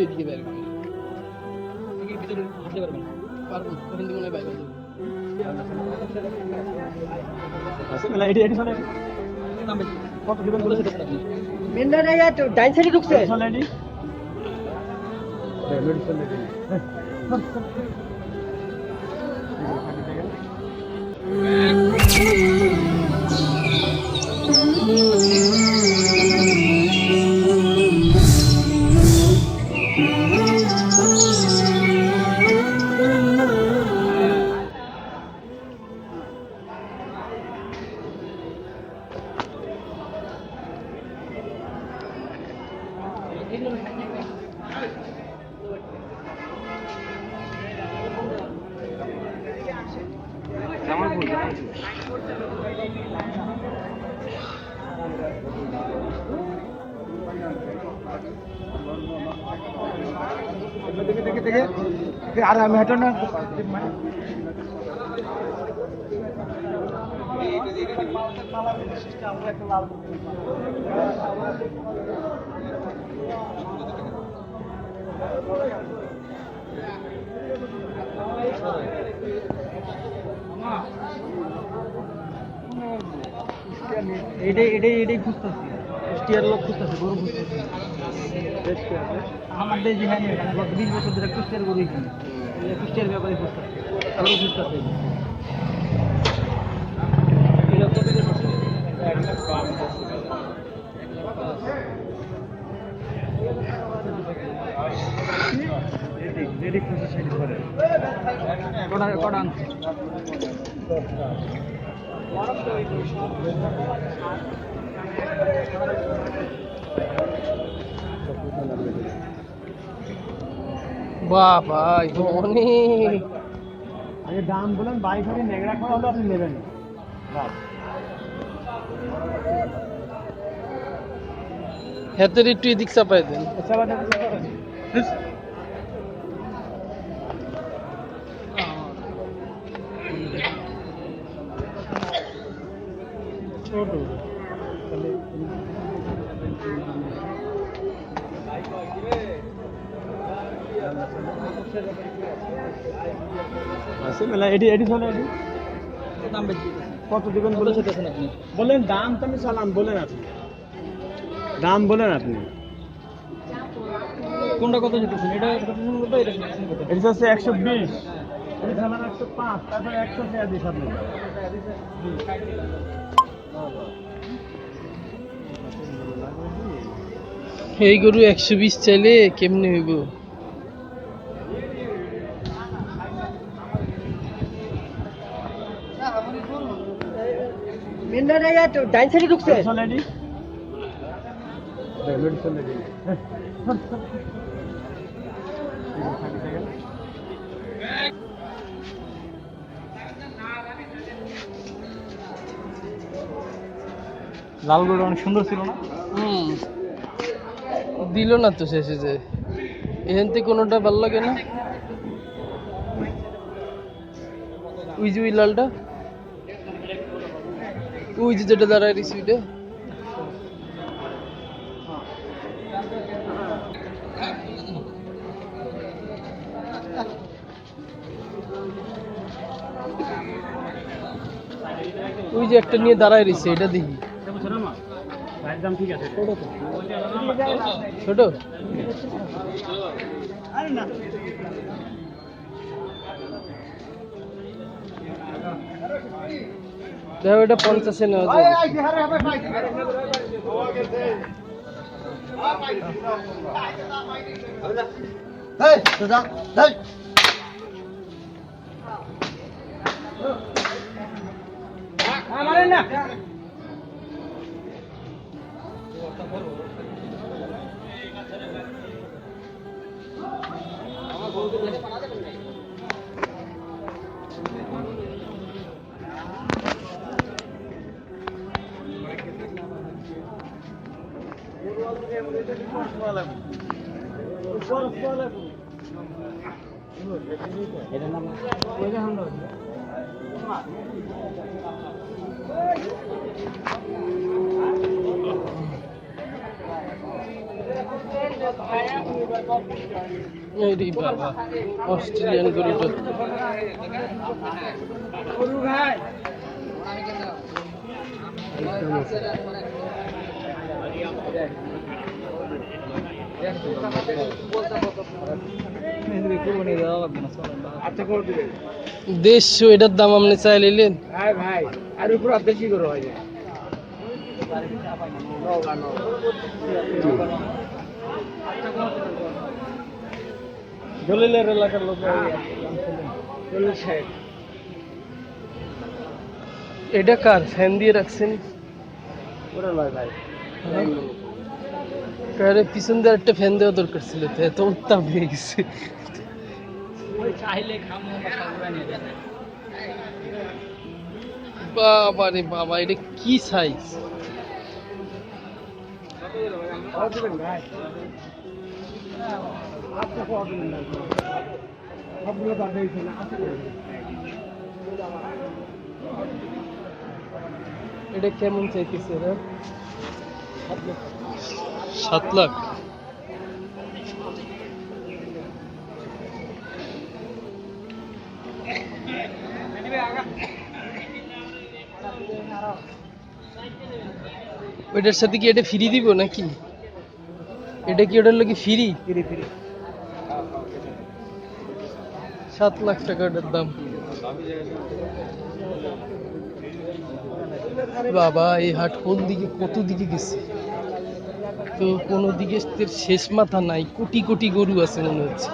এদিকে বের করবে ভিতরে হাঁটতে পারবেন পারবো ওখান থেকে মনে বাইরে কত দিবেন বলেছে মেন্ডা নাই তো ডাইন সাইডে ঢুকছে অলরেডি আর আমি হেঁটো না এটাই খুঁজতেছি স্টিয়ার লোক খুঁজতেছে গরু খুঁজতেছে আমার দেশ যেখানে 20 বছর ধরে কুষ্টিয়ার গরু এখানে কুষ্টিয়ার ব্যাপারে খুঁজতেছে গরু খুঁজতেছে কটা আনছে বাবা অনেক আগে দাম বলেন 22 নেগড়া করা হলে আপনি নেবেন হাতের একটু এদিক চাপাই দেন ছোট কত দিবেন বলেছেন আপনি বলেন দাম তো আমি চালান বলেন আপনি দাম বলেন আপনি কোনটা কত যেতেছেন এটা হচ্ছে 120 এটা চালান 105 তারপরে 100 টাকা দিই আপনি এই গরু 120 চাইলে কেমনে হইব মেন্ডা নাই তো ডাইন সাইডে ঢুকছে অলরেডি লাল গরু অনেক সুন্দর ছিল না দিল না তো শেষে যে এখান থেকে কোনোটা ভালো লাগে না ওই যে ওই লালটা ওই যে যেটা দাঁড়ায় রিসিউটে ওই যে একটা নিয়ে দাঁড়ায় রয়েছে এটা দেখি ছোট দেখো এটা 50 নেওয়া যায় না এটার নাম ওই যে হামলা বাবা অস্ট্রেলিয়ান গরুটা গরু ভাই দেড়শো, এটার দাম আপনি চাই নিলেন? ভাই ভাই আর উপর বেশি গরু হয় দলিলের এলাকার লোক এটা কার ফ্যান দিয়ে রাখছেন? ওরা লয় ভাই কারে পিছন দিয়ে একটা ফ্যান দেওয়া দরকার ছিল, তো এত উত্তাপ হয়ে গেছে। বাবা রে বাবা, এটা কি সাইজ! এটা কেমন চাইতেছে এরা? 7 লাখ। ওইটার সাথে কি এটা ফ্রি দিব নাকি? এটা কি ওটার লোকে ফ্রি? 7 লাখ টাকার দাম। বাবা এই হাট কোন দিকে কত দিকে গেছে, তো কোনো দিকে শেষ মাথা নাই, কোটি কোটি গরু আছে মনে হচ্ছে।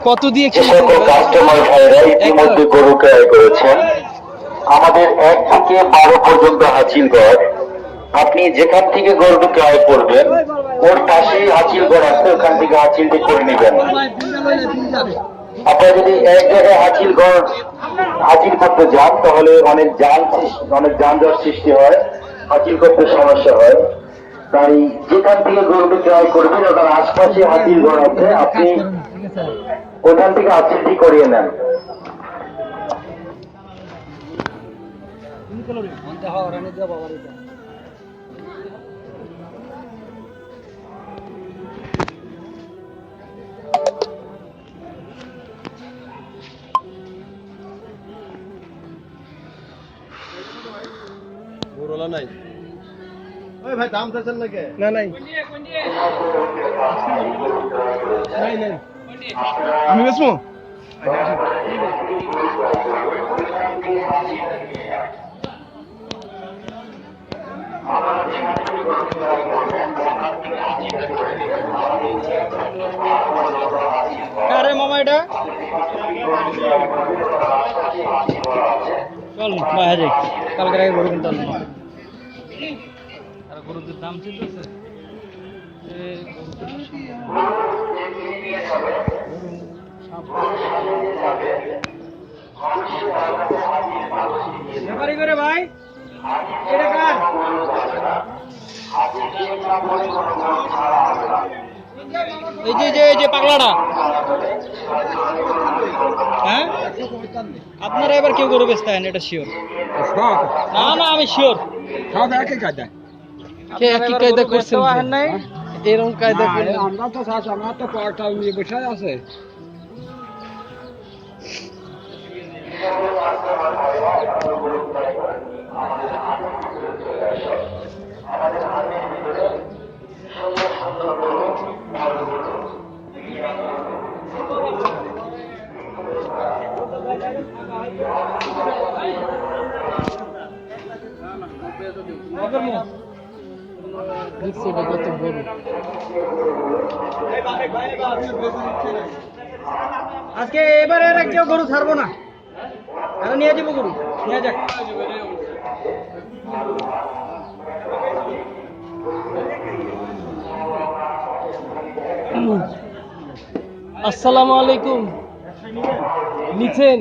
কত দিয়ে সকল কাস্টমার ভাইরা ইতিমধ্যে গরু ক্রয় করেছেন। আমাদের 1 থেকে 12 পর্যন্ত হাঁচিলঘর। আপনি যেখান থেকে গরু ক্রয় করবেন ওর পাশেই হাঁচিলঘর আছে, ওখান থেকে হাঁচিলটি করে নেবেন। আপনারা যদি এক জায়গায় হাঁচিল করতে যান তাহলে অনেক যানজট সৃষ্টি হয়, হাঁচিল করতে সমস্যা হয়। তাই যেখান থেকে গরুটি ক্রয় করবেন ওটার আশপাশে হাঁচিল ঘর আছে, আপনি ওখান থেকে হাঁচিলটি করিয়ে নেন। নাই ওই ভাই দাম চাচ্ছেন নাকি? না নাই নাই নাই আমি বেসমু আরে মামা এটা চল বাহারে কালকে আগে গরু কিনতে হবে। আর গরুর দাম চিন্তা ব্যাপারি করে ভাই এটা কার? এই যে পাগলাটা, হ্যাঁ আপনারা এবার কেউ গরু বেচতে হয় এটা শিওর? না না আমি শিওর সব একই কায়দা। কে একই কায়দা করছেন? নাই এরকম কায়দা করলে আমরা তো চাষ, আমরা তো কয়েকটা নিয়ে বসে আছে। দেখছি এটা কত বড়। আজকে এবারে এরা কেউ গরু ছাড়বো না, আমি নিয়ে যাবো গরু, নিয়ে যাক। আসসালামু আলাইকুম। নিছেন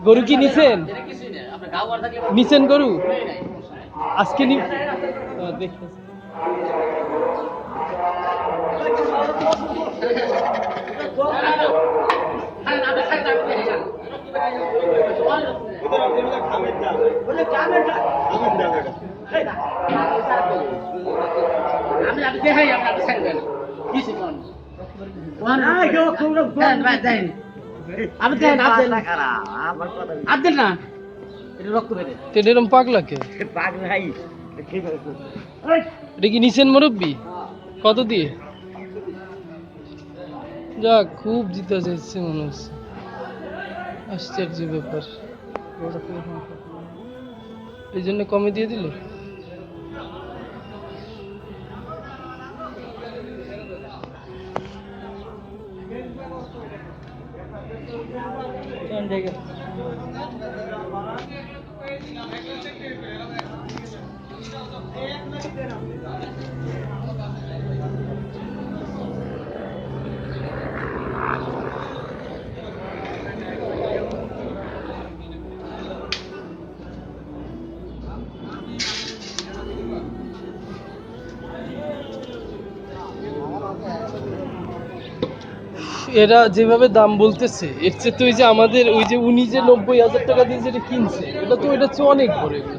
গরু? কি নিছেন? নিছেন গরু আজকে? দেখতেছি এরকম পাগলা কে? এটা কি নিছেন মুরব্বী? কত দিয়ে? যাক, খুব জিতে যাচ্ছে মনে হচ্ছে। আশ্চর্য ব্যাপার, এই জন্য কমে দিয়ে দিল। এরা যেভাবে দাম বলতেছে, এর চেয়ে তো ওই যে আমাদের ওই যে উনি যে 90,000 টাকা দিয়ে যেটা কিনছে, ওটা তো ওইটা চেয়ে অনেক বড় এগুলো।